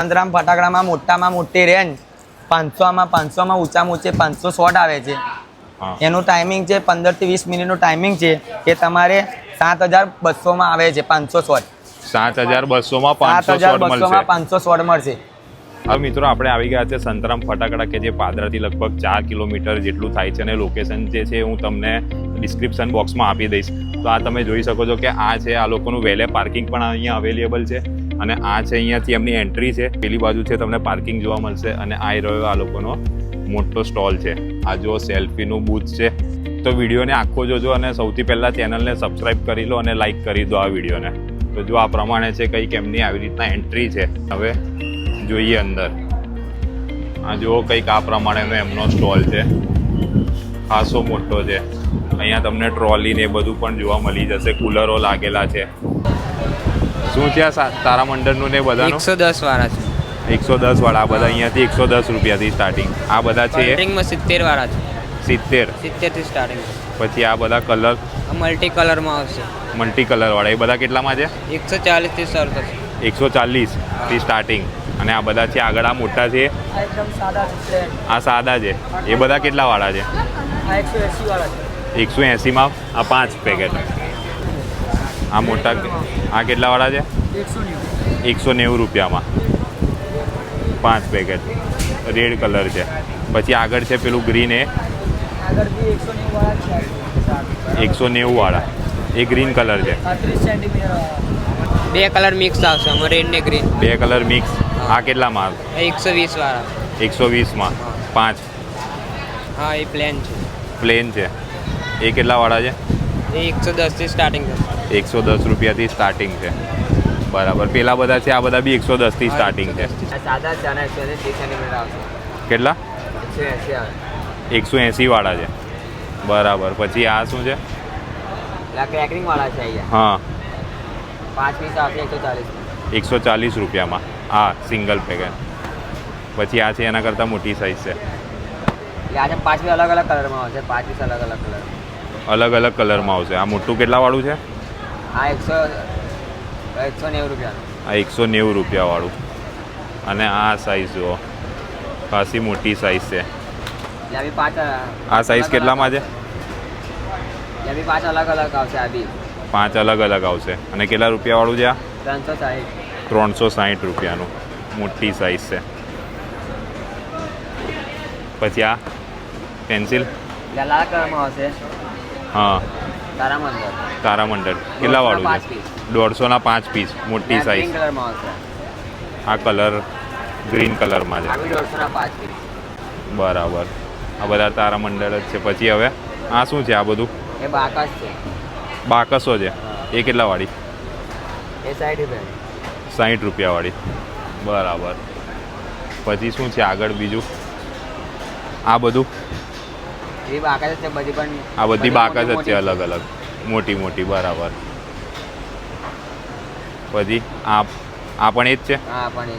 સંતરામ ફટાકડામાં મોટામાં મોટી રેન્જ 500માં ઊંચામાં ઊંચે 500 શોટ આવે છે. એનું ટાઈમિંગ છે 15 થી 20 મિનિટનું ટાઈમિંગ છે કે તમારે 7200માં આવે છે 500 શોટ. 7200માં 500 શોટ મળશે. હવે મિત્રો આપણે આવી ગયા છે સંતરામ ફટાકડા કે જે પાદરાથી લગભગ 4 કિલોમીટર જેટલું થાય છે અને લોકેશન જે છે હું તમને ડિસ્ક્રિપ્શન બોક્સમાં આપી દઈશ. તો આ તમે જોઈ શકો છો કે આ છે આ લોકોનું વેલે પાર્કિંગ પણ અહીંયા અવેલેબલ છે અને આ છે અહીંયાથી એમની એન્ટ્રી છે. પેલી બાજુ છે તમને પાર્કિંગ જોવા મળશે અને આ રહ્યો આ લોકોનો મોટો સ્ટોલ છે. આ જો સેલ્ફીનું બૂથ છે. તો વિડીયોને આખો જોજો અને સૌથી પહેલાં ચેનલને સબસ્ક્રાઈબ કરી લો અને લાઇક કરી દો આ વિડીયોને. તો જો આ પ્રમાણે છે કંઈક એમની આવી રીતના એન્ટ્રી છે. હવે જોઈએ અંદર. આ જુઓ કંઈક આ પ્રમાણેનો એમનો સ્ટોલ છે, ખાસો મોટો છે. અહીંયા તમને ટ્રોલી ને બધું પણ જોવા મળી જશે. કુલરો લાગેલા છે. શું છે આ તારામંડળનું ને બધાનું? 110 વાળા છે. 110 વાળા. આ બધા અહીંયાથી 110 રૂપિયાથી સ્ટાર્ટિંગ. આ બધા છે 70 વાળા છે. 70 થી સ્ટાર્ટિંગ. પછી આ બધા કલર મલ્ટી કલરમાં આવશે. મલ્ટી કલર વાળા એ બધા કેટલામાં છે? 140 થી શરૂ થશે. 140 થી સ્ટાર્ટિંગ. અને આ બધા છે આગળ આ મોટા છે, આ સાદા છે. એ બધા કેટલા વાળા છે? 180 વાળા છે. 180માં આ 5 પેકેટ. આ મોટા આ કેટલા વાળા છે? 190 રૂપિયામાં 5 પેકેટ. રેડ કલર છે. પછી આગળ છે પેલું ગ્રીન એ 190 વાળા. એ ગ્રીન કલર છે. 2 કલર મિક્સ આવશે, રેડ ને ગ્રીન. 2 colour mix. આ કેટલામાં? 120 વાળા. 120માં 5. હા, એ પ્લેન છે. પ્લેન છે. એ કેટલા વાળા છે? એ 110 થી સ્ટાર્ટિંગ છે. 110 રૂપિયાથી સ્ટાર્ટિંગ છે. બરાબર. પેલા બધા છે આ બધા બી 110 થી સ્ટાર્ટિંગ છે. સાદા ચાના 130 સેન્ટીમીટર આવશે. કેટલા? 180 આવે. 180 વાળા છે. બરાબર. પછી આ શું છે? ક્રેકરિંગ વાળા છે અહીંયા. હા, 5 પીસ આવશે 140. 140 રૂપિયામાં આ સિંગલ પેકેટ. પછી આ છે એના કરતાં મોટી સાઇઝ છે. આ છે 5 પીસ અલગ અલગ કલરમાં આવશે. 5 પીસ અલગ અલગ કલર. અલગ અલગ કલરમાં આવશે. આ મોટું કેટલા વાળું છે? આ 190 રૂપિયાનું. આ 190 રૂપિયા વાળું. અને આ સાઇઝ જુઓ, ખાસી મોટી સાઇઝ છે. આ સાઇઝ કેટલામાં છે? 5 અલગ અલગ આવશે. આ બી 5 અલગ અલગ આવશે. અને કેટલા રૂપિયા વાળું છે આ? 360. 360 રૂપિયાનું મોટી સાઇઝ છે. પછી આ પેન્સિલ લાલ કલરમાં આવશે. હા, તારામંડળ. કેટલા વાળું છે? 150ના 5 પીસ મોટી સાઇઝ. કલરમાં આવશે. આ કલર ગ્રીન કલરમાં છે. 150ના 5 પીસ. બરાબર. આ બધા તારામંડળ જ છે. પછી હવે આ શું છે આ બધું? એ બાકસ છે. બાકસો છે. એ કેટલા વાળી? એ 60 રૂપિયા. 60 રૂપિયા વાળી. બરાબર. પછી શું છે આગળ બીજું? આ બધું એ બાકસ છે બધી. પણ આ બધી બાકસ જ છે અલગ અલગ મોટી મોટી. બરાબર. પછી આ પણ એ જ છે. હા, પણ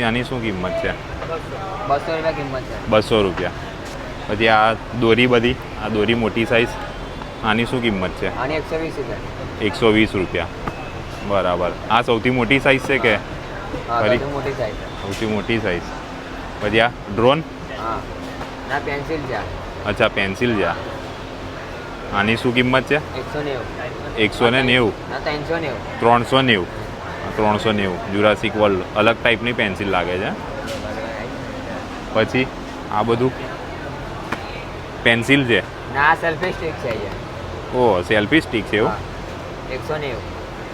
એ આની શું કિંમત છે? 200 રૂપિયા કિંમત છે. 200 રૂપિયા. પછી આ દોરી બધી, આ દોરી મોટી સાઇઝ, આની શું કિંમત છે? આની 120 રૂપિયા. 120 રૂપિયા. બરાબર. આ સૌથી મોટી સાઇઝ છે કે? હા, મોટી સાઈઝ. સૌથી મોટી સાઇઝ. પછી આ ડ્રોન. હા, ના પેન્સિલ છે. અચ્છા, પેન્સિલ છે. આની શું કિંમત છે? 190. 190. ના, 390. 390. 390. જુરાસિક વર્લ્ડ અલગ ટાઈપની પેન્સિલ લાગે છે. પછી આ બધું પેન્સિલ છે. ના, સેલ્ફી સ્ટિક છે અહીંયા. ઓહ, સેલ્ફી સ્ટિક છે એવું? 190.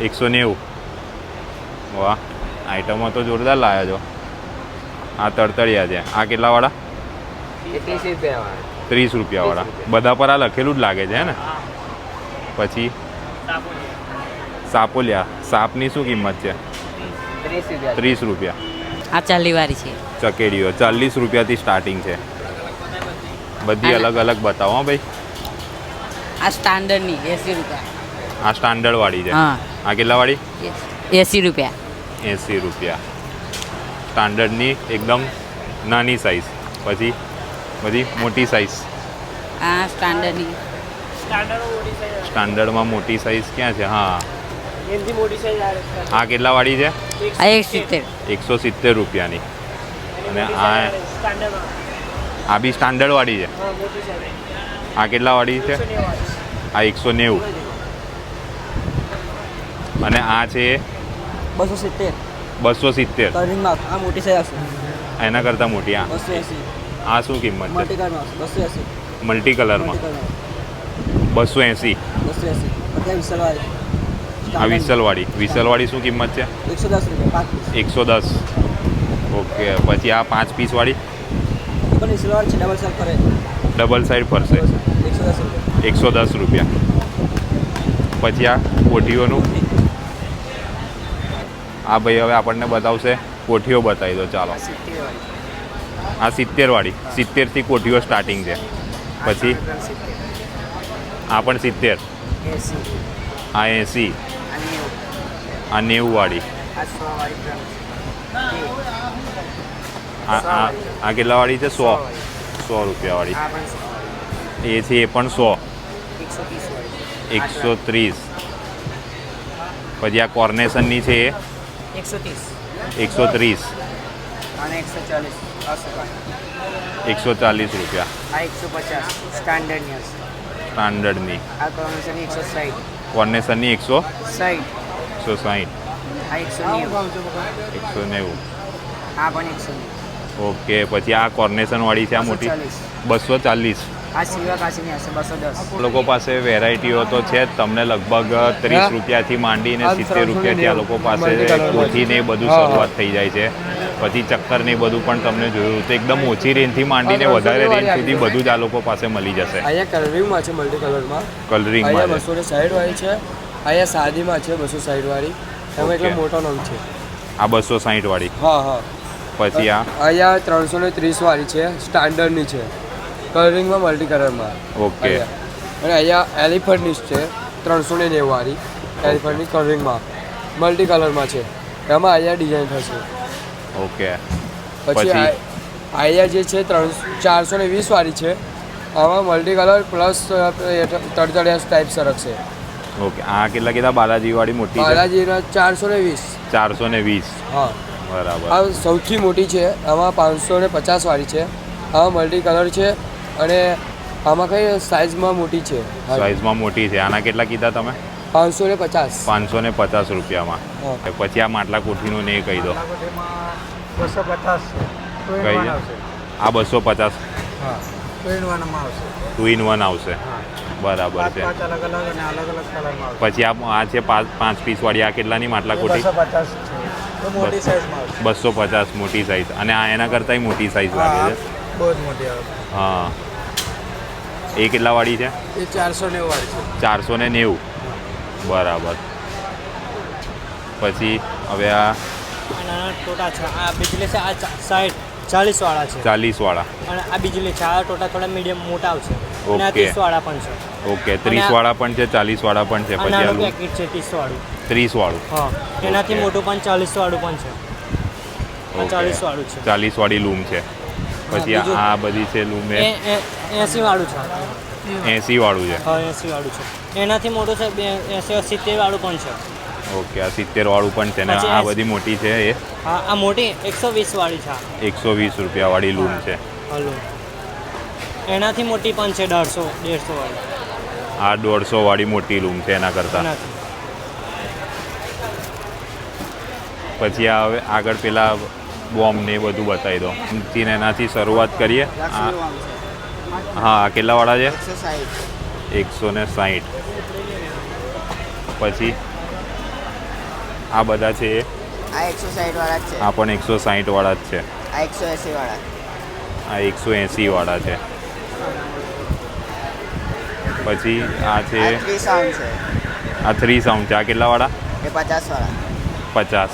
190. વાહ, આઈટમો તો જોરદાર લાવ્યા છો. આ તડતડિયા છે. આ કેટલા વાળા? 30 રૂપિયા વાળા. 30 રૂપિયા વાળા. બધા પર આ લખેલું જ લાગે છે ને? પછી સાપોલિયા. સાપની શું કિંમત છે? 30 રૂપિયા. 30 રૂપિયા. આ 40 વાળી છે. ચકેડીઓ 40 રૂપિયાથી સ્ટાર્ટિંગ છે. બધી અલગ અલગ બતાવો ભાઈ. આ સ્ટાન્ડર્ડની 80 રૂપિયા. આ સ્ટાન્ડર્ડ વાળી છે. હા. આ કેટલા વાળી? 80 રૂપિયા. 80 રૂપિયા. સ્ટાન્ડર્ડની એકદમ નાની સાઇઝ. પછી બધી મોટી સાઇઝ. આ સ્ટાન્ડર્ડની. સ્ટાન્ડર્ડમાં મોટી સાઇઝ ક્યાં છે? હા, એનથી મોટી સાઈઝ આ કેટલા વાળી છે? આ 170. 170 રૂપિયાની. અને આ બી સ્ટાન્ડર્ડ વાળી છે. આ કેટલા વાળી છે? આ 190. અને આ છે 270 270. કલરિંગમાં આ મોટી સાઈઝ આવશે એના કરતાં મોટી. આ 280 આ શું કિંમત છે? મલ્ટી કલરમાં આવશે 280 મલ્ટી કલરમાં 280. 280 બધા વિસલવાળી આ વિસલવાળી. વિસલવાળી શું કિંમત છે? 110 રૂપિયા 5 પીસ 110. ઓકે. પછી આ 5 પીસ વાળી એ પણ વિસલવાળી છે ડબલ સાઈડ કરે ડબલ સાઈડ ફરશે 110 રૂપિયા 110 રૂપિયા. પછી આ કોઠીઓનું. આ ભાઈ હવે આપણને બતાવશે કોઠીઓ. બતાવી દો ચાલો. આ 70 વાળી. 70 થી કોઠીઓ સ્ટાર્ટિંગ છે. પછી આ પણ 70. આ 80. આ 90 વાળી. આ કેટલા વાળી છે? 100 રૂપિયા વાળી. એ છે એ પણ 100. 130. પછી આ કોર્નેશનની છે એ 130. અને 140 140 રૂપિયા. આ 150 સ્ટાન્ડર્ડની હશે સ્ટાન્ડર્ડની. આ કોમ્બિનેશનની 160 કોર્નેશનની 60 160. આ 190 190. આ પણ 190 ઓકે. પછી આ કોર્નેશન વાળી છે આ મોટી 240. આ સિલ્વર કાચની હશે 210 લોકો પાસે વેરાયટીઓ તો છે જ. તમને લગભગ 30 રૂપિયાથી માંડીને 70 રૂપિયાથી આ લોકો પાસે કોઠીને એ બધું શરૂઆત થઈ જાય છે. પછી ચક્કર ને બધું પણ તમને જોયું તો એકદમ ઓછી રેન્જથી માંડીને વધારે રેન્જ સુધી બધું જ આ લોકો પાસે મળી જશે. અહીંયા કલરિંગમાં છે મલ્ટી કલરમાં. કલરિંગમાં અહીંયા 260 વાળી છે. અહીંયા સાદીમાં છે 260 વાળી. એમાં એટલો મોટો નંગ છે. આ 260 વાળી. હા હા. પછી આ અહીંયા 330 વાળી છે સ્ટાન્ડર્ડની છે કલરિંગમાં મલ્ટી કલરમાં. ઓકે. અને અહીંયા એલિફન્ટની છે 390 વાળી. એલિફન્ટની કલરિંગમાં મલ્ટી કલરમાં છે. એમાં અહીંયા ડિઝાઇન થશે. ઓકે. પછી અહીંયા જે છે 420 વાળી છે. આમાં મલ્ટી કલર પ્લસ તડતડિયા ટાઈપ સરકશે. ઓકે. આ કેટલા કીધા? બાલાજી વાળી મોટી છે? બાલાજીના 420. 420. હા બરાબર. આ સૌથી મોટી છે. આમાં 550 વાળી છે. આમાં મલ્ટી કલર છે અને આમાં કઈ સાઇઝમાં મોટી છે. સાઇઝમાં મોટી છે. આના કેટલા કીધા તમે? 550. 550 રૂપિયામાં. હા. પછી આ માટલા કોઠીનું ને એ કહી દો. 250 કઈ છે? આ 250. હા 2 in 1 આવશે. 2 in 1 આવશે. બરાબર છે. અલગ અલગ અને અલગ અલગ કલરમાં આવશે. પછી આ છે 5 પીસ વાળી. આ કેટલાની માટલા કોઠી? 250 છે. તો મોટી સાઈઝમાં આવશે. 250 મોટી સાઈઝ. અને આ એના કરતાંય મોટી સાઈઝ લાગે છે. બહુ જ મોટી આવે. હા. એ કેટલા વાળી છે? એ 490 વાળી છે. 490. બરાબર. પછી હવે આ નાના ટોટા છે. આ બિજલી છે. આ 40 વાળા છે. 40 વાળા. અને આ બિજલી છે. આ ટોટા થોડા મીડિયમ મોટા આવશે. અને આ ઓકે. 30 વાળા પણ છે. ઓકે. 30 વાળા પણ છે, 40 વાળા પણ છે. આ પછી નાનું આ પેકેટ છે 30 વાળું. 30 વાળું. હા એનાથી ઓકે. મોટું પણ 40 વાળું પણ છે. આ 40 વાળું છે. 40 વાળી લૂમ છે. પછી બીજું? આ બધી છે લૂમ એ 80 વાળું છે. 80 વાળું છે. હા 80 વાળું છે. એનાથી મોટું છે 70 વાળું પણ છે. ઓકે. આ 70 વાળું પણ છે ને પછી આ આ- બધી મોટી છે એ હા આ મોટી 120 વાળી છે. 120 રૂપિયા વાળી લૂમ છે. હલો એનાથી મોટી પણ છે 150 વાળી. આ 150 વાળી મોટી લૂમ છે એના કરતાં. એનાથી પછી આ હવે આગળ પેલા બોમ્બ ને એ બધું બતાવી દો. થી એનાથી શરૂઆત કરીએ. હા કેટલા વાળા છે? 160. પછી આ બધા છે એ આ 160 વાળા જ છે આ પણ 160 વાળા જ છે. આ 180 વાળા આ 180 વાળા છે. પછી આ છે આ 3 સાઉન્ડ છે આ 3 સાઉન્ડ છે. આ કેટલા વાળા? એ 50 વાળા 50.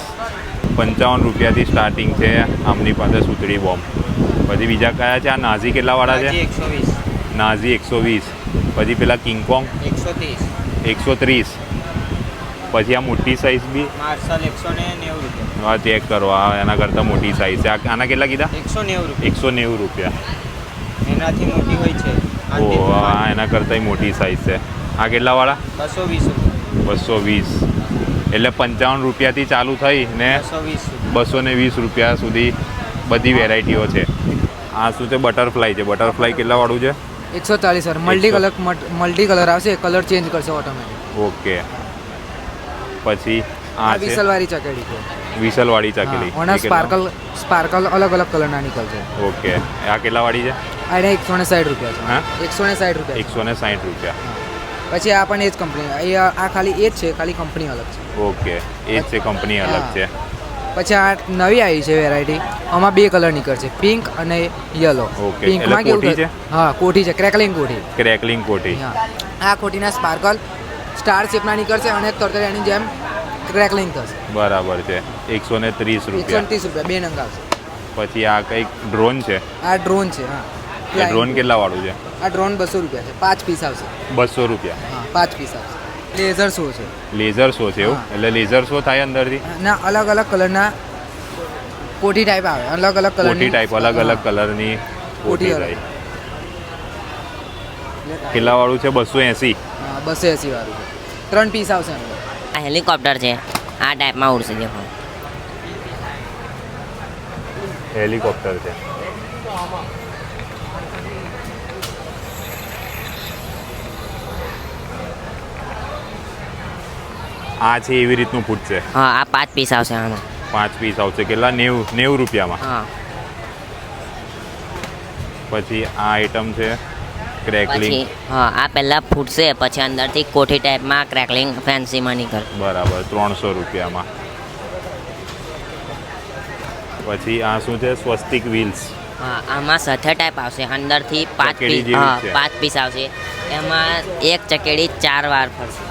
55 રૂપિયાથી સ્ટાર્ટિંગ છે આમની પાસે સુતળી બોમ્બ. પછી બીજા કયા છે? આ નાઝી કેટલા વાળા છે? 120 નાઝી 120. પછી પેલા કિંગકોંગ 130 130. પછી આ મોટી સાઈઝ બી માર્શલ 190 રૂપિયા હા ચેક કરો. આ એના કરતાં મોટી સાઈઝ છે. આના કેટલા કીધા? 190 રૂપિયા 190 રૂપિયા. એનાથી મોટી હોય છે ઓ આ એના કરતાંય મોટી સાઈઝ છે. આ કેટલા વાળા? 220 રૂપિયા 220. એટલે 55 રૂપિયાથી ચાલુ થઈ ને 220 રૂપિયા સુધી બધી વેરાયટીઓ છે. આ શું છે? બટરફ્લાય છે. બટરફ્લાય કેટલા વાળું છે? 140 સર. મલ્ટી કલર આવશે, કલર ચેન્જ કરશે ઓટોમેટિક. ઓકે. પછી આ છે વિસલવાળી ચકેડી છે. વિસલવાળી ચકેલી. ઓના સ્પાર્કલ અલગ અલગ કલરના નીકળશે. ઓકે. આ કેટલા વાળી છે? આ 160 રૂપિયા હા? છે. 160 રૂપિયા. 160 રૂપિયા. પછી આ પણ એ જ કંપની, આ ખાલી એ જ છે, ખાલી કંપની અલગ છે. ઓકે. એ જ છે, કંપની અલગ છે. પછી આ નવી આવી છે વેરાયટી, આમાં 2 કલર નીકળશે, પિંક અને યલો. ઓકે. પિંકમાં એટલે કોઠી છે? હા, કોઠી છે, ક્રેકલિંગ કોઠી. ક્રેકલિંગ કોઠી. હા, આ કોઠીના સ્પાર્કલ સ્ટાર શેપના નીકળશે અને તરતરિયાની જેમ ક્રેકલિંગ થશે. બરાબર છે. 130 રૂપિયા. 130 રૂપિયા 2 નંગ આવશે. પછી આ કંઈક ડ્રોન છે. આ ડ્રોન છે. હા, એ ડ્રોન કેટલા વાળું છે? આ ડ્રોન 200 રૂપિયા છે, 5 પીસ આવશે. 200 રૂપિયા. હા, 5 પીસ આવશે. લેઝર શો છે. લેઝર શો છે એવું? હા. એટલે લેઝર શો થાય અંદરથી? ના, અલગ અલગ કલરના કોઠી ટાઈપ આવે, અલગ અલગ કલરની કોઠી ટાઈપ અલગ અલગ કલરની કોઠી અલગ. થાય. કેટલા વાળું છે? 280. હા, 280 વાળું છે. 3 પીસ આવશે અંદર. આ હેલિકોપ્ટર છે, આ ટાઈપમાં ઉડશે દેખો. હેલિકોપ્ટર છે. આ છે એવી રીતનું ફૂટશે. હા, આ 5 પીસ આવશે આમાં. 5 પીસ આવશે. કેટલા? 90 રૂપિયામાં. હા. પછી આ આઈટમ છે ક્રેકલિંગ. પછી હા, આ પહેલાં ફૂટશે, પછી અંદરથી કોઠી ટાઈપમાં ક્રેકલિંગ ફેન્સીમાં નીકળશે. બરાબર. 300 રૂપિયામાં. પછી આ શું છે? સ્વસ્તિક વ્હીલ્સ. હા, આમાં સથે ટાઈપ આવશે, અંદરથી 5 ચકેડી પીસ. જેવી હા, છે. 5 પીસ આવશે. એમાં એક ચકેડી 4 વાર ફરશે.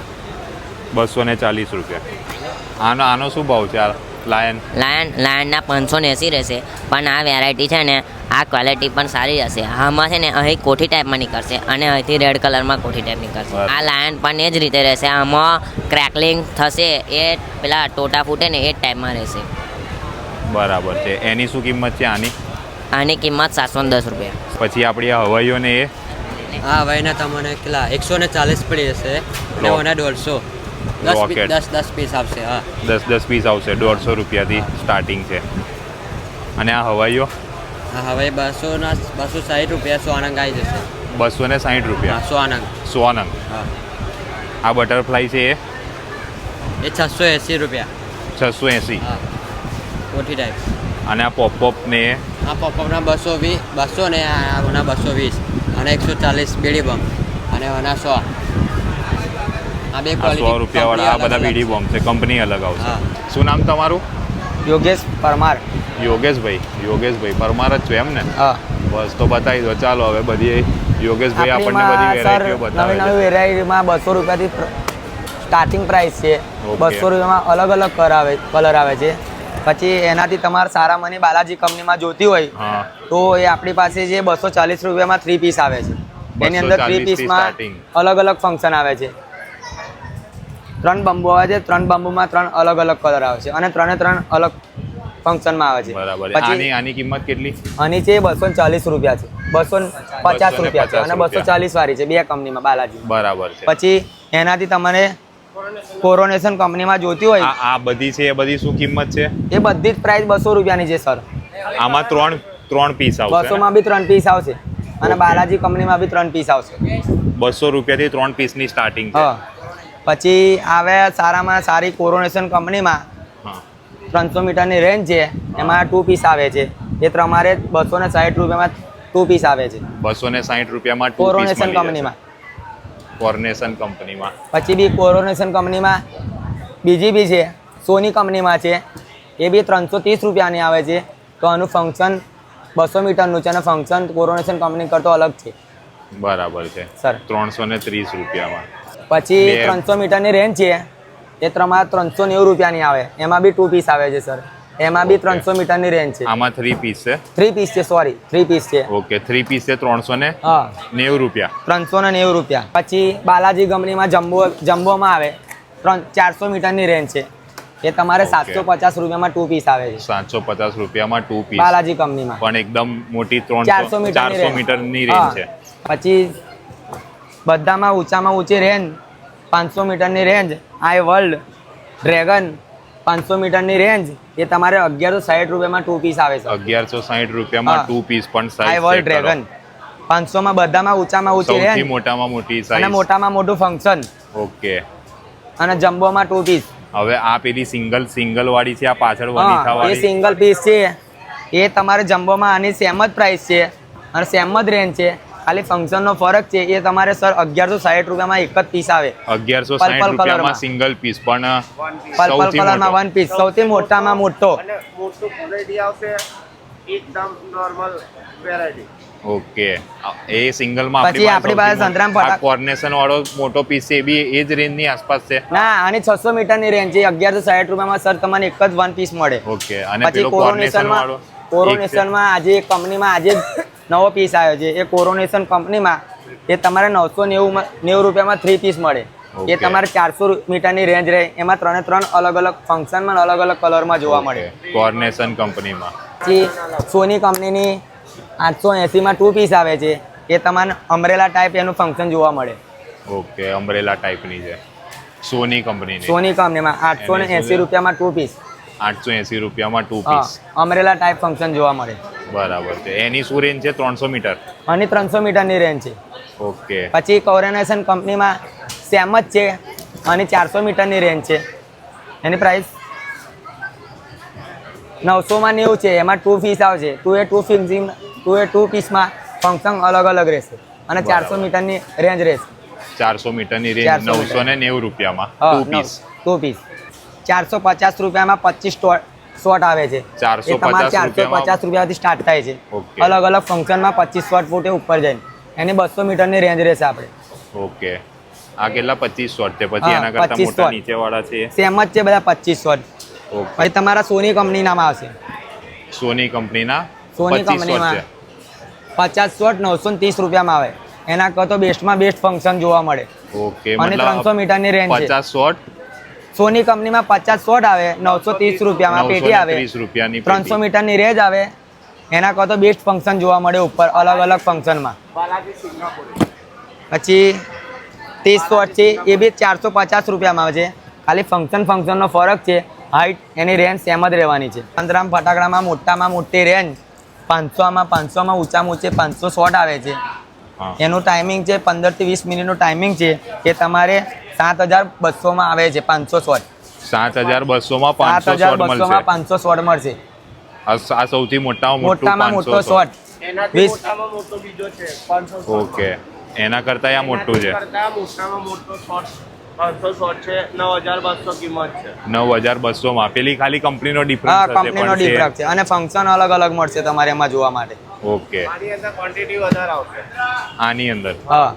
240 રૂપિયા. આનો શું ભાવ છે? આ લાયનના 580 રહેશે, પણ આ વેરાયટી છે ને, આ ક્વોલિટી પણ સારી હશે. આમાં છે ને અહીં કોઠી ટાઈપમાં નીકળશે અને અહીંથી રેડ કલરમાં કોઠી ટાઈપ નીકળશે. બરાબર. આ લાયન પણ એ જ રીતે રહેશે. આમાં ક્રેકલિંગ થશે, એ પેલા ટોટા ફૂટે ને એ જ ટાઈપમાં રહેશે. બરાબર છે. એની શું કિંમત છે આની? આની કિંમત 710 રૂપિયા. પછી આપણી આ હવાઈઓને એ હા, ભાઈના તમને કેટલા 140 પડી જશે અને Rock. ઓના 150. Rocket. 10 પીસ આવશે. હા, 10 પીસ આવશે. 150 રૂપિયાથી સ્ટાર્ટિંગ છે. અને આ હવાઈઓ હા, હવે 260 રૂપિયા 100 આનંગ આવી જશે. 260 હા, રૂપિયા. 100 આનંગ. 100 નંગ. હા, આ બટરફ્લાય છે એ એ 680 રૂપિયા. 680. હા, કોઠી ટાઈપ. અને આ પોપઅપ ને એ આ પોપઅપના 200 ને આના 220 અને 140 બીડી બમ અને આના 100. આ બે આ 100 ક્વોલિટી રૂપિયા વાળા આ બધા બીડી બોમ્બ છે. કંપની અલગ આવશે. હા. શું નામ તમારું? યોગેશ પરમાર. યોગેશભાઈ પરમાર જ છો એમ ને? હા. બસ તો બતાવી દો. ચાલો હવે બધી યોગેશભાઈ આપણને બધી વેરાયટીઓ બતાવે નવી છે. વેરાયટીમાં 200 રૂપિયાથી સ્ટાર્ટિંગ પ્રાઇસ છે. Okay. 200 રૂપિયામાં અલગ અલગ કલર આવે છે. પછી એનાથી તમારે સારા મને બાલાજી કંપનીમાં જોતી હોય હા. તો એ આપણી પાસે જે 240 રૂપિયામાં 3 પીસ આવે છે. એની અંદર 3 240 થી પીસમાં starting. અલગ અલગ ફંક્શન આવે છે. 3 બંબુ આવે છે. 3 બંબુમાં 3 અલગ અલગ કલર આવે છે અને 3 અલગ ફંક્શનમાં આવે છે. બરાબર. પછી આની કિંમત કેટલી? આની છે 240 રૂપિયા છે, 250 રૂપિયા છે અને 240 વાળી છે, 2 કંપનીમાં બાલાજી. બરાબર છે. પછી એનાથી તમને કોરોનેશન કંપનીમાં જોતી હોય આ બધી છે એ બધી શું કિંમત છે? એ બધી જ પ્રાઇસ 200 રૂપિયાની છે સર. આમાં ત્રણ પીસ આવશે 200 માં બી 3 પીસ આવશે અને બાલાજી કંપનીમાં બી 3 પીસ આવશે. 200 રૂપિયાથી 3 પીસની સ્ટાર્ટિંગ છે. હા. પછી આવે સારામાં સારી કોરોનેશન કંપનીમાં હા. 300 મીટરની રેન્જ છે, એમાં 2 પીસ આવે છે. એ તમારે 260 રૂપિયામાં 2 પીસ આવે છે 260 રૂપિયામાં 2 પીસ કોરોનેશન મળી જશે. કંપનીમાં. કોર્નેશન કંપનીમાં. પછી બી કોરોનેશન કંપનીમાં બીજી બી છે, સોની કંપનીમાં છે, એ બી 330 રૂપિયાની આવે છે. તો આનું ફંક્શન 200 મીટરનું છે અને ફંક્શન કોરોનેશન કંપની કરતો અલગ છે બરાબર છે સર. 330 રૂપિયામાં. પછી બે. 300 મીટરની રેન્જ છે, એ તમારે 390 રૂપિયાની આવે. એમાં બી 2 પીસ આવે છે સર. એમાં બી Okay. 300 મીટરની રેન્જ છે. આમાં 3 પીસ છે. 3 પીસ છે, સોરી 3 પીસ છે. ઓકે 3 પીસ છે 390 હા, રૂપિયા. 390 રૂપિયા. પછી બાલાજી કંપનીમાં જમ્બોમાં આવે 400 મીટરની રેન્જ છે, એ તમારે Okay. 750 રૂપિયામાં 2 પીસ આવે છે 750 રૂપિયામાં 2 પીસ. બાલાજી કંપનીમાં. પણ એકદમ મોટી 400 400 મીટરની રેન્જ છે. પછી બધામાં ઊંચામાં ઊંચી રેન્જ 500 મીટરની રેન્જ, આ વર્લ્ડ ડ્રેગન 500 મીટરની રેન્જ એ તમારે 1160 રૂપિયામાં 2 પીસ આવે છે 1160 રૂપિયામાં હા. 2 પીસ પણ હાઈ સાઈઝ વર્લ્ડ ડ્રેગન 500 માં બધામાં ઊંચામાં ઊંચી સૌથી રેન્જ મોટામાં મોટી અને સાઈઝ. મોટામાં મોટું ફંક્શન ઓકે. અને જમ્બોમાં 2 પીસ હવે આ પેલી સિંગલ વાળી છે, આ પાછળ વનીથા હા એ વાળી. સિંગલ પીસ છે એ તમારે જમ્બોમાં આની સેમ જ પ્રાઇસ છે અને સેમ જ રેન્જ છે, ખાલી ફંક્શનનો ફરક છે. એ તમારે સર 1160 રૂપિયામાં એક જ પીસ આવે 1160 પર્પલ રૂપિયામાં કલરમાં. સિંગલ પીસ પણ પર્પલ સૌથી કલરમાં મોટો. 1 પીસ સૌથી મોટામાં મોટો. મોટું ક્વોલિટી આવશે એકદમ નોર્મલ વેરાયટી. ઓકે. એ સિંગલમાં પછી આપણી પાસે સંતરામ ફટાક- કોર્નેશન વાળો મોટો પીસ છે, એ બી એ જ રેન્જની આસપાસ છે. ના આની 600 મીટરની રેન્જ છે 1160 રૂપિયામાં સર તમને એક જ 1 પીસ મળે. ઓકે. અને પછી પેલો કોર્નેશન વાળો કોરોનેશનમાં આજે એક કંપનીમાં આજે જ નવો પીસ આવ્યો છે. એ કોરોનેશન કંપનીમાં એ તમારે 990 રૂપિયામાં 3 પીસ મળે. એ Okay. તમારે 400 મીટરની રેન્જ રહે, એમાં 3 અલગ અલગ ફંક્શનમાં અલગ અલગ કલરમાં જોવા મળે. કોર્નેશન કંપનીમાં. પછી સોની કંપનીની 880માં 2 પીસ આવે છે. એ તમારે અમરેલા ટાઈપ એનું ફંક્શન જોવા મળે. ઓકે. અમ્બ્રેલા ટાઈપની છે, સોની કંપનીની. સોની કંપનીમાં 880 રૂપિયામાં 2 પીસ. 880 રૂપિયામાં 2 હા પીસ. અમરેલા ટાઈપ ફંક્શન જોવા મળે. બરાબર છે. એની શું રેન્જ છે? 300 મીટર. અને 300 મીટરની રેન્જ છે. ઓકે. પછી કોરોનેશન કંપનીમાં સેમ જ છે અને 400 મીટરની રેન્જ છે. એની પ્રાઇસ 900માં 90 છે. એમાં 2 પીસ આવશે. 2 પીસમાં ફંક્શન અલગ અલગ રહેશે અને 400 મીટરની રેન્જ રહેશે. 400 મીટરની રેન્જ 400 990 રૂપિયામાં હા 2 પીસ. 2 પીસ 450 રૂપિયામાં 25 શોટ આવે છે. 450 એ તમારે 450 રૂપિયાથી સ્ટાર્ટ થાય છે. Okay. અલગ અલગ ફંક્શનમાં 25 શોટ ફૂટે ઉપર જાય. એની 200 મીટરની રેન્જ રહેશે આપણે. ઓકે. આ કેટલા 25 શોટ છે? પછી હા, એના કરતા 25 મોટા શોટ. નીચે વાળા છે સેમ જ છે બધા 25 શોટ. ઓકે. પછી તમારા સોની કંપનીનામાં આવશે. સોની કંપનીના સોની 25 શોટ કંપનીમાં છે. 50 શોટ 930 રૂપિયામાં આવે. એના કરતો બેસ્ટમાં બેસ્ટ ફંક્શન જોવા મળે. ઓકે. અને 300 મીટરની રેન્જ છે. 50 શોટ સોની કંપનીમાં 50 શોટ આવે 930 રૂપિયામાં પેટી આવે. 930 રૂપિયાની 300 મીટરની રેન્જ આવે. એના કરતો બેસ્ટ ફંક્શન જોવા મળે ઉપર અલગ અલગ ફંક્શનમાં. પછી 30 શોટ છે એ બી 450 રૂપિયામાં આવે છે. ખાલી ફંક્શનનો ફરક છે. હાઈટ એની રેન્જ સેમ જ રહેવાની છે. સંતરામ ફટાકડામાં મોટામાં મોટી રેન્જ 500માં ઊંચામાં ઊંચે 500 શોટ આવે છે. હા. એનું ટાઈમિંગ છે 15 થી 20 મિનિટનું ટાઈમિંગ છે. એ તમારે 7200માં આવે છે 500 શોટ. 7200 માં 500 શોટ 7200માં મળશે. 500 શોટ મળશે. આ સૌથી મોટામાં મોટું મોટામાં મોટો 500 શોટ એનાથી 20 મોટામાં મોટો બીજો છે 500 શોટ. ઓકે. એના કરતા આ મોટું છે. એનાથી કરતાં મોટામાં મોટો શોટ 500 શોટ છે 9200 કિંમત છે. 9200 માં. પેલી ખાલી કંપનીનો હા ડિફરન્સ હશે કંપનીનો પણ ડિફરન્સ છે અને ફંક્શન અલગ અલગ મળશે તમારે એમાં જોવા માટે. ઓકે. આની અંદર ક્વોન્ટિટી વધારે આવશે. આની અંદર હા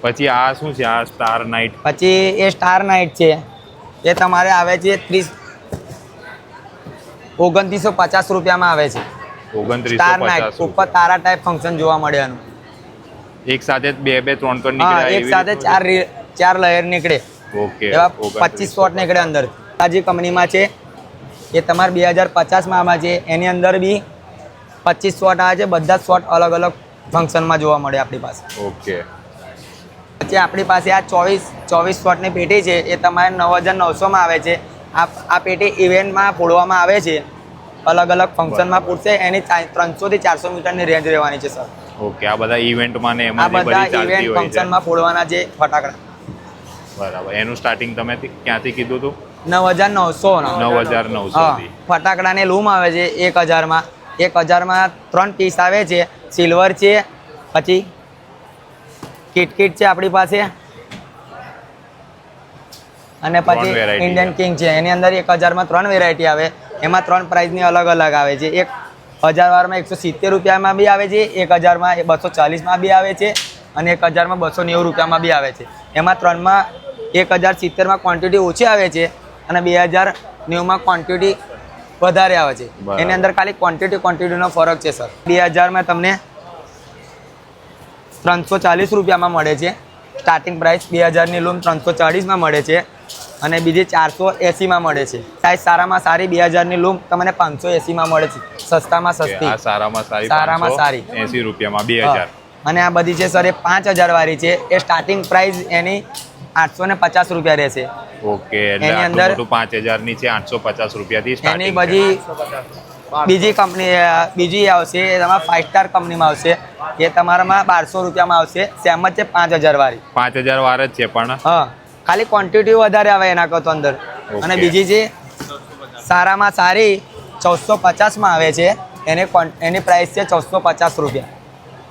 પછી આ શું છે? આ સ્ટાર નાઇટ. પછી એ સ્ટાર નાઇટ છે. એ તમારે આવે છે 2950 રૂપિયામાં આવે છે. સ્ટાર નાઇટ 2950 ઉપર તારા ટાઈપ ફંક્શન જોવા મળે એનું. એક સાથે 2 3 હા નીકળ્યા એક એવી સાથે રીતનું? ચાર લેયર નીકળે ઓકે. એવા 25 શોટ નીકળે અંદર. આ જે કંપનીમાં છે એ તમારે 2050માં આવે છે. એની અંદર બી 25 શોટ આવે છે. બધા જ શોટ અલગ અલગ ફંક્શનમાં જોવા મળે આપણી પાસે. ઓકે. પછી આપણી પાસે આ 24 શોટની પેટી છે. એ તમારે 9900માં આવે છે. આ પેટી ઇવેન્ટમાં ફોડવામાં આવે છે. અલગ અલગ ફંક્શનમાં પૂરશે. એની 300 થી 400 મીટરની રેન્જ રહેવાની છે સર. ઓકે. આ બધા ઇવેન્ટમાં ને આ એમાં જે બધા બધી ચાલતી ઇવેન્ટ હોય છે. ફંક્શનમાં ફોડવાના જે ફટાકડા બરાબર. એનું સ્ટાર્ટિંગ તમે ક્યાંથી કીધું હતું? 9900 9900 હા થી. ફટાકડાની લૂમ આવે છે 1000માં. 1000માં 3 પીસ આવે છે. સિલ્વર છે, પછી કિટકિટ છે આપણી પાસે, અને પછી variety ઇન્ડિયન કિંગ છે. એની અંદર 1000માં 3 વેરાયટી આવે. એમાં 3 પ્રાઇસની અલગ અલગ આવે છે. એક 1000 વાળામાં 170 રૂપિયામાં બી આવે છે, 1000માં 240માં બી આવે છે, અને 1000માં 290 રૂપિયામાં બી આવે છે. એમાં 3માં 1070માં ક્વોન્ટિટી ઓછી આવે છે અને 2090માં ક્વોન્ટિટી વધારે આવે છે. બરાબર. એની અંદર ખાલી ક્વોન્ટિટીનો ફરક છે સર. 2000માં તમને 340 રૂપિયામાં મળે છે. સ્ટાર્ટિંગ પ્રાઇસ 2000ની લૂમ 340માં મળે છે અને બીજી 480માં મળે છે. સાઈઝ સારામાં સારી 2000ની લૂમ તમને 580માં મળે છે. સસ્તામાં ઓકે. સસ્તી. આ સારામાં સારી સારામાં સારી. 80 રૂપિયામાં 2000. અને આ બધી છે સર એ 5000 વાળી છે. એ સ્ટાર્ટિંગ પ્રાઇસ એની 850 રૂપિયા રહેશે. ઓકે, એટલે એની આટલું અંદર- મોટું 5000 ની છે, 850 રૂપિયાથી એની સ્ટાર્ટિંગ બધી બીજી કંપની બીજી આવશે, એ તમારા 5 સ્ટાર કંપનીમાં આવશે, એ તમારામાં 1200 રૂપિયામાં આવશે. સેમ જ છે 5000 વાળી. 5000 વાર જ છે પણ હા, ખાલી ક્વોન્ટિટી વધારે આવે એના કરતો અંદર. અને Okay. બીજી જે સારામાં સારી 1450માં આવે છે, એની પ્રાઇસ છે 1450 રૂપિયા.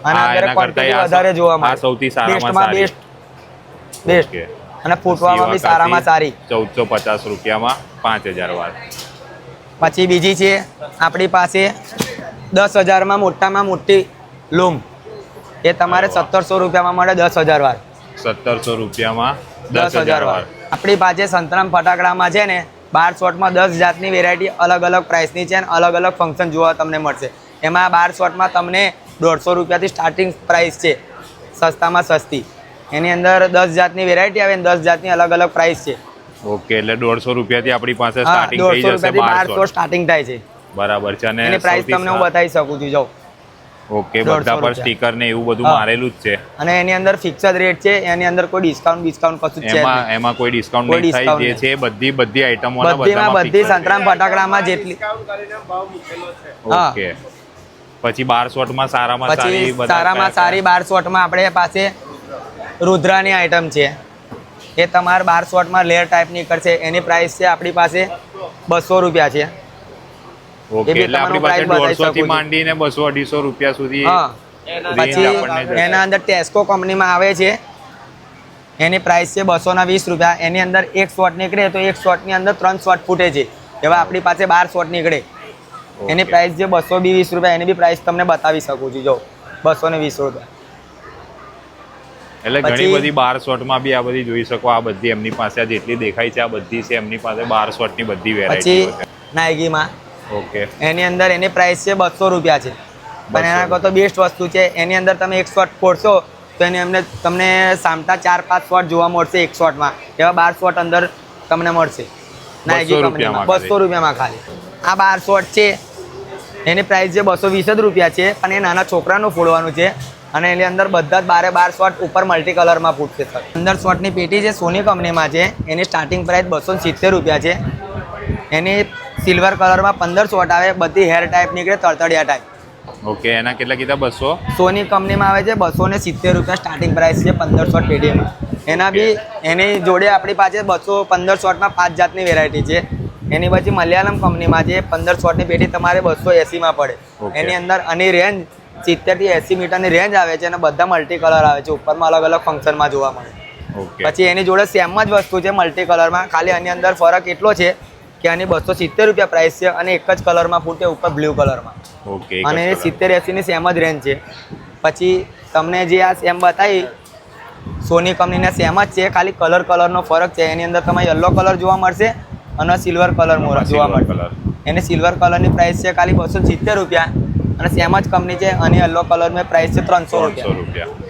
અને હા, અંદર એના કરતાં ક્વોન્ટિટી આ વધારે જોવા આ મળે. સૌથી સારામાં બેસ્ટમાં સારી. Best okay. અને ફૂટવામાં બી સારામાં સારી. 1450 રૂપિયામાં 5000 વાર. પછી બીજી છે આપણી પાસે 10,000માં મોટામાં મોટી લૂમ, એ તમારે અરે વાહ. 1700 રૂપિયામાં મળે 10,000 વાર. 1700 રૂપિયામાં 10,000 વાર. આપણી પાસે સંતરામ ફટાકડામાં છે ને 12 શોટમાં 10 જાતની વેરાયટી અલગ અલગ પ્રાઇસની છે અને અલગ અલગ ફંક્શન જોવા તમને મળશે. એમાં 12 શોટમાં તમને 150 રૂપિયાથી સ્ટાર્ટિંગ પ્રાઇસ છે, સસ્તામાં સસ્તી. એની અંદર 10 જાતની વેરાયટી આવે અને 10 જાતની અલગ અલગ પ્રાઇસ છે. ઓકે, એટલે 150 રૂપિયાથી આપણી પાસે હા, સ્ટાર્ટિંગ થઈ 150 જશે રૂપિયાથી 1200 1200. સ્ટાર્ટિંગ થાય છે. બરાબર છે. અને એની પ્રાઇસ તમને હું બતાવી શકું છું. જો ઓકે, 150 બધા પર રૂપિયા. સ્ટીકર ને એવું બધું હા. મારેલું જ છે. અને એની અંદર ફિક્સ જ રેટ છે, એની અંદર કોઈ ડિસ્કાઉન્ટ કશું જ છે એમાં નહીં. એમાં કોઈ ડિસ્કાઉન્ટ કોઈ નહીં થાય. જે discount છે બધી આઈટમોના બધીમાં બધામાં બધી fix જ સંતરામ ફટાકડામાં જેટલી ડિસ્કાઉન્ટ કરીને ભાવ મૂકેલો છે. છે. હા. ઓકે, પછી 1200 માં સારામાં સારી પછી બધા સારામાં કયા સારી 12 શોટમાં આપણે પાસે રુદ્રાની આઈટમ છે, એ તમારે 12 શોટમાં લેયર ટાઈપ નીકળશે. એની પ્રાઇસ છે આપણી પાસે 200 રૂપિયા છે. ઓકે, એ બી એટલે આપણી તમારું પાસે price બતાવી 150 થી શકું છું. માંડીને 200-250 રૂપિયા સુધી હા, range પછી આપણને જશે. એના અંદર ટેસ્કો કંપનીમાં આવે છે, એની પ્રાઇસ છે 220 રૂપિયા. એની અંદર એક શોટ નીકળે તો એક શોટની અંદર 3 શોટ ફૂટે છે. એવા આપણી પાસે 12 શોટ નીકળે, એની ઓકે. પ્રાઇસ છે 220 રૂપિયા. એની બી પ્રાઇસ તમને બતાવી શકું છું. જો 220 રૂપિયા. એટલે ઘણી પછી- બધી 12 માં બી આ બધી જોઈ શકો. આ બધી એમની પાસે આ જેટલી દેખાય છે આ બધી છે એમની પાસે 12 ની બધી પછી વેરાયટીઓ છે. નાઇકીમાં ઓકે, એની અંદર એની પ્રાઇસ છે 200 રૂપિયા છે. પણ 200 એના કરતો બેસ્ટ વસ્તુ છે, એની અંદર તમે એક શોટ ફોડશો તો એની અંદર તમને સામટા 4-5 શોટ જોવા મળશે એક શોટમાં. એવા 12 શોટ અંદર તમને મળશે નાઇકી 200 કંપનીમાં. રૂપિયામાં 200 રૂપિયામાં ખાલી. આ 12 શોટ છે, એની પ્રાઇસ છે 220 જ રૂપિયા છે, પણ એ નાના છોકરાનું ફોડવાનું છે. અને એની અંદર બધા જ 12 શોટ ઉપર મલ્ટી કલરમાં ફૂટશે સર. 15 શોટની પેટી છે, સોની કંપનીમાં છે. એની સ્ટાર્ટિંગ પ્રાઇસ 270 રૂપિયા છે. એની સિલ્વર કલરમાં 15 શોટ આવે, બધી હેર ટાઈપ નીકળે, તળતળિયા ટાઈપ. ઓકે, એના કેટલા કીધા? 200. સોની કંપનીમાં આવે છે 270 રૂપિયા સ્ટાર્ટિંગ પ્રાઇસ છે 15 શોટ પેટીમાં. એના બી એની જોડે આપણી પાસે 215 શોટમાં 5 જાતની વેરાયટી છે. એની પછી મલયાલમ કંપનીમાં છે 15 શોટની પેટી તમારે 280માં પડે. Okay. એની અંદર આની રેન્જ 70 થી 80 મીટરની રેન્જ આવે છે અને બધા મલ્ટી કલર આવે છે. ઉપરમાં અલગ અલગ ફંક્શનમાં જોવા મળે. ઓકે, પછી એની જોડે સેમ જ વસ્તુ છે મલ્ટી કલરમાં, ખાલી આની અંદર ફરક એટલો છે કે આની 270 રૂપિયા પ્રાઇસ છે અને એક જ કલરમાં ફૂટે, ઉપર બ્લુ કલરમાં. ઓકે, એક જ અને colour. 70-80 ની સેમ જ રેન્જ છે. પછી તમને જે આ સેમ બતાવી સોની કંપનીના સેમ જ છે, ખાલી કલરનો ફરક છે. એની અંદર તમે યલો કલર જોવા મળશે અને સિલ્વર કલર જોવા Silver મળશે. colour. એની સિલ્વર કલરની પ્રાઇસ છે ખાલી 270 રૂપિયા અને સેમ જ કંપની છે. અને યલો કલરની પ્રાઇસ છે 300 300 રૂપિયા. રૂપિયા.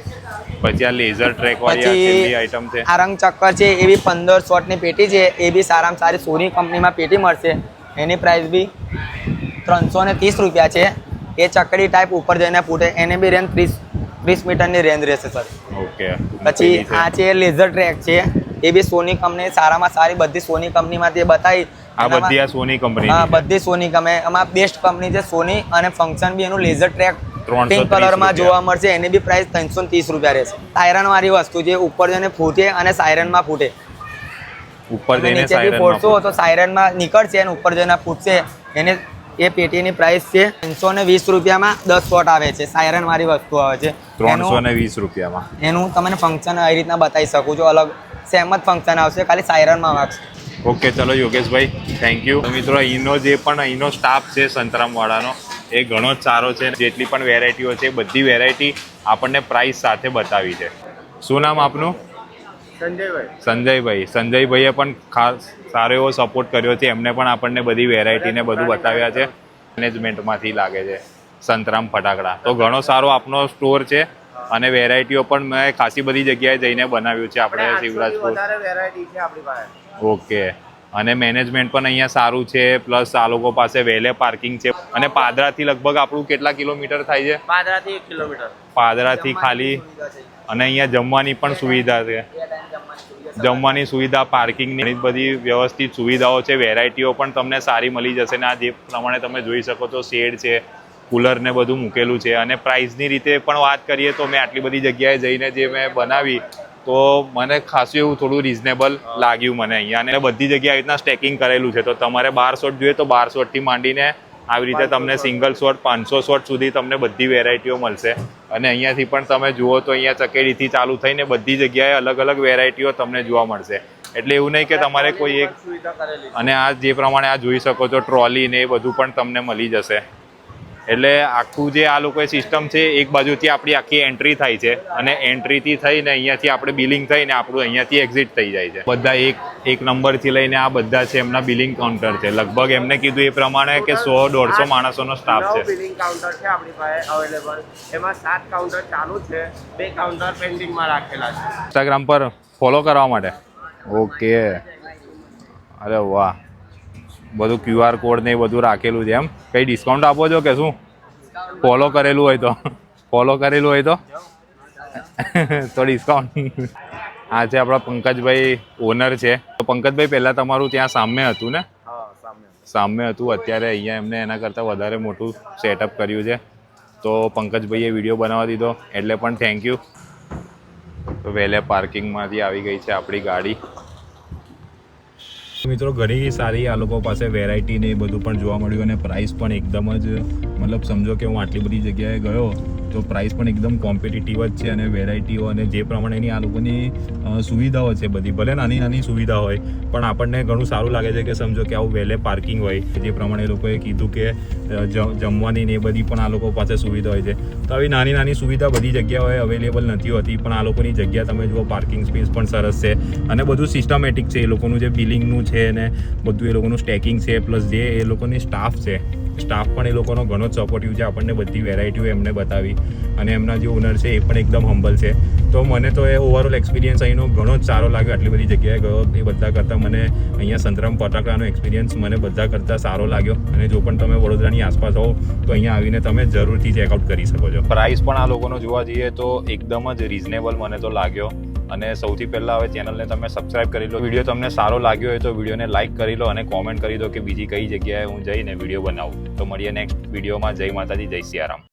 પછી આ લેઝર ટ્રેક વાળી આ પછી છેલ્લી આઈટમ છે. આ રંગ ચક્કર છે, એ બી 15 શોટની પેટી છે. એ બી સારામાં સારી સોની કંપનીમાં પેટી મળશે. એની પ્રાઇસ બી 330 રૂપિયા છે. એ ચકડી ટાઈપ ઉપર જઈને ફૂટે, એને બી રેન્જ 30 મીટરની રેન્જ રહેશે સર. ઓકે, પછી આ છે લેઝર ટ્રેક છે, એ બી સોની કંપની સારામાં સારી બધી સોની કંપનીમાંથી બતાવી. આ બધી આ સોની કંપની. હા, બધી સોની કંપની. આમાં બેસ્ટ કંપની છે સોની. અને ફંક્શન બી એનું લેઝર ટ્રેક 330 પિંક કલરમાં રૂપિયા. જોવા મળશે. એની બી પ્રાઇસ 330 રૂપિયા રહેશે. સાયરન વાળી વસ્તુ છે, ઉપર જઈને ફૂટે અને સાયરનમાં ફૂટે. ઉપર તમે જઈને નીચેથી siren ફોડશો માં તો સાયરનમાં નીકળશે અને ઉપર જઈને ફૂટશે. એને એ પેટીની પ્રાઇસ છે 320 રૂપિયામાં 10 શોટ આવે છે. સાયરન વાળી વસ્તુ આવે છે. 320 રૂપિયામાં. એનું તમને ફંક્શન આવી રીતના બતાવી શકું છું. અલગ સેમ જ ફંક્શન આવશે, ખાલી સાયરનમાં વાગશે. ઓકે, ચલો યોગેશભાઈ, થેન્ક યુ. મિત્રો, અહીંનો જે પણ અહીંનો સ્ટાફ છે સંતરામવાળાનો એ ઘણો જ સારો છે. જેટલી પણ વેરાયટીઓ છે બધી વેરાયટી આપણને પ્રાઇસ સાથે બતાવી છે. શું નામ આપનું? સંજયભાઈ. સંજયભાઈએ પણ ખાસ સારો એવો સપોર્ટ કર્યો છે. એમને પણ આપણને બધી વેરાયટીને બધું બતાવ્યા છે. મેનેજમેન્ટમાંથી લાગે છે સંતરામ ફટાકડા. તો ઘણો સારો આપનો સ્ટોર છે અને વેરાયટીઓ પણ મેં ખાસી બધી જગ્યાએ જઈને બનાવ્યું છે આપણે શિવરાજપુર. વધારે વેરાયટી છે આપણી પાસે. ઓકે, અને મેનેજમેન્ટ પણ અહીંયા સારું છે. પ્લસ આ લોકો પાસે વેલે પાર્કિંગ છે. અને પાદરાથી લગભગ આપણું કેટલા કિલોમીટર થાય છે? પાદરાથી 1 કિલોમીટર. પાદરાથી ખાલી. અને અહીંયા જમવાની પણ સુવિધા છે. જમવાની સુવિધા, પાર્કિંગની ઘણી બધી વ્યવસ્થિત સુવિધાઓ છે. વેરાયટીઓ પણ તમને સારી મળી જશે ને આ જે પ્રમાણે તમે જોઈ શકો છો શેડ છે, કુલર ને બધું મૂકેલું છે. અને પ્રાઇસની રીતે પણ વાત કરીએ તો મેં આટલી બધી જગ્યાએ જઈને જે મેં બનાવી તો મને ખાસું એવું થોડું રિઝનેબલ લાગ્યું મને અહીંયા. અને બધી જગ્યાએ આવી રીતના સ્ટેકિંગ કરેલું છે. તો તમારે 12 શોટ જોઈએ તો 12 શોટથી માંડીને આવી રીતે તમને સિંગલ શોટ 500 શોટ સુધી તમને બધી વેરાયટીઓ મળશે. અને અહીંયાથી પણ તમે જુઓ તો અહીંયા ચકેડીથી ચાલુ થઈને બધી જગ્યાએ અલગ અલગ વેરાયટીઓ તમને જોવા મળશે. એટલે એવું નહીં કે તમારે કોઈ એક, અને આ જે પ્રમાણે આ જોઈ શકો છો ટ્રોલી ને એ બધું પણ તમને મળી જશે. એટલે આખું જે આ લોકોએ સિસ્ટમ છે, એક બાજુથી આપણી આખી એન્ટ્રી થાય છે અને એન્ટ્રીથી થઈને અહીંયાથી આપણે બિલિંગ થઈને આપણું અહીંયાથી એક્ઝિટ થઈ જાય છે. બધા એક નંબરથી લઈને આ બધા છે એમના બિલિંગ કાઉન્ટર છે. લગભગ એમને કીધું એ પ્રમાણે કે 100-150 માણસોનો સ્ટાફ છે. બિલિંગ કાઉન્ટર છે આપણી પાસે અવેલેબલ. એમાં 7 કાઉન્ટર ચાલુ છે, 2 કાઉન્ટર પેન્ડિંગમાં રાખેલા છે. ઇન્સ્ટાગ્રામ પર ફોલો કરવા માટે. ઓકે, અરે વાહ, બધું QR કોડ ને એ બધું રાખેલું છે. એમ કંઈ ડિસ્કાઉન્ટ આપો છો કે શું? ફોલો કરેલું હોય તો તો ડિસ્કાઉન્ટ. આ છે આપણા પંકજભાઈ, ઓનર છે. તો પંકજભાઈ પહેલાં તમારું ત્યાં સામે હતું ને? સામે હતું. અત્યારે અહીંયા એમને એના કરતાં વધારે મોટું સેટઅપ કર્યું છે. તો પંકજભાઈએ વિડીયો બનાવવા દીધો એટલે પણ થેન્ક યુ. તો વહેલે પાર્કિંગમાંથી આવી ગઈ છે આપણી ગાડી. મિત્રો ઘણી સારી આ લોકો પાસે વેરાયટી ને એ બધું પણ જોવા મળ્યું અને પ્રાઇસ પણ એકદમ જ, મતલબ સમજો કે હું આટલી બધી જગ્યાએ ગયો તો પ્રાઇસ પણ એકદમ કોમ્પિટિટિવ જ છે. અને વેરાયટીઓ અને જે પ્રમાણેની આ લોકોની સુવિધાઓ છે બધી, ભલે નાની નાની સુવિધા હોય પણ આપણને ઘણું સારું લાગે છે કે સમજો કે આવું વહેલે પાર્કિંગ હોય. જે પ્રમાણે એ લોકોએ કીધું કે જમવાની ને એ બધી પણ આ લોકો પાસે સુવિધા હોય છે. તો આવી નાની નાની સુવિધા બધી જગ્યાઓએ અવેલેબલ નથી હોતી, પણ આ લોકોની જગ્યા તમે જુઓ, પાર્કિંગ સ્પેસ પણ સરસ છે અને બધું સિસ્ટમેટિક છે. એ લોકોનું જે બિલિંગનું છે ને બધું એ લોકોનું સ્ટેકિંગ છે, પ્લસ જે એ લોકોની સ્ટાફ છે, સ્ટાફ પણ એ લોકોનો ઘણો જ સપોર્ટિવ છે. આપણને બધી વેરાયટીઓ એમને બતાવી અને એમના જે ઓનર છે એ પણ એકદમ હમ્બલ છે. તો મને તો એ ઓવરઓલ એક્સપિરિયન્સ અહીંનો ઘણો જ સારો લાગ્યો. આટલી બધી જગ્યાએ ગયો એ બધા કરતાં મને અહીંયા સંતરામ ફટાકડાનો એક્સપિરિયન્સ મને બધા કરતાં સારો લાગ્યો. અને જો પણ તમે વડોદરાની આસપાસ હો તો અહીંયા આવીને તમે જરૂરથી ચેકઆઉટ કરી શકો છો. પ્રાઇસ પણ આ લોકોનો જોવા જઈએ તો એકદમ જ રિઝનેબલ મને તો લાગ્યો. અને સૌથી પહેલાં હવે ચેનલને તમે સબસ્ક્રાઇબ કરી લો. વિડીયો તમને સારો લાગ્યો હોય તો વિડીયોને લાઇક કરી લો અને કોમેન્ટ કરી દો કે બીજી કઈ જગ્યાએ હું જઈને વિડીયો બનાવું. તો મળીએ નેક્સ્ટ વિડીયોમાં. જય માતાજી, જય સિયારામ.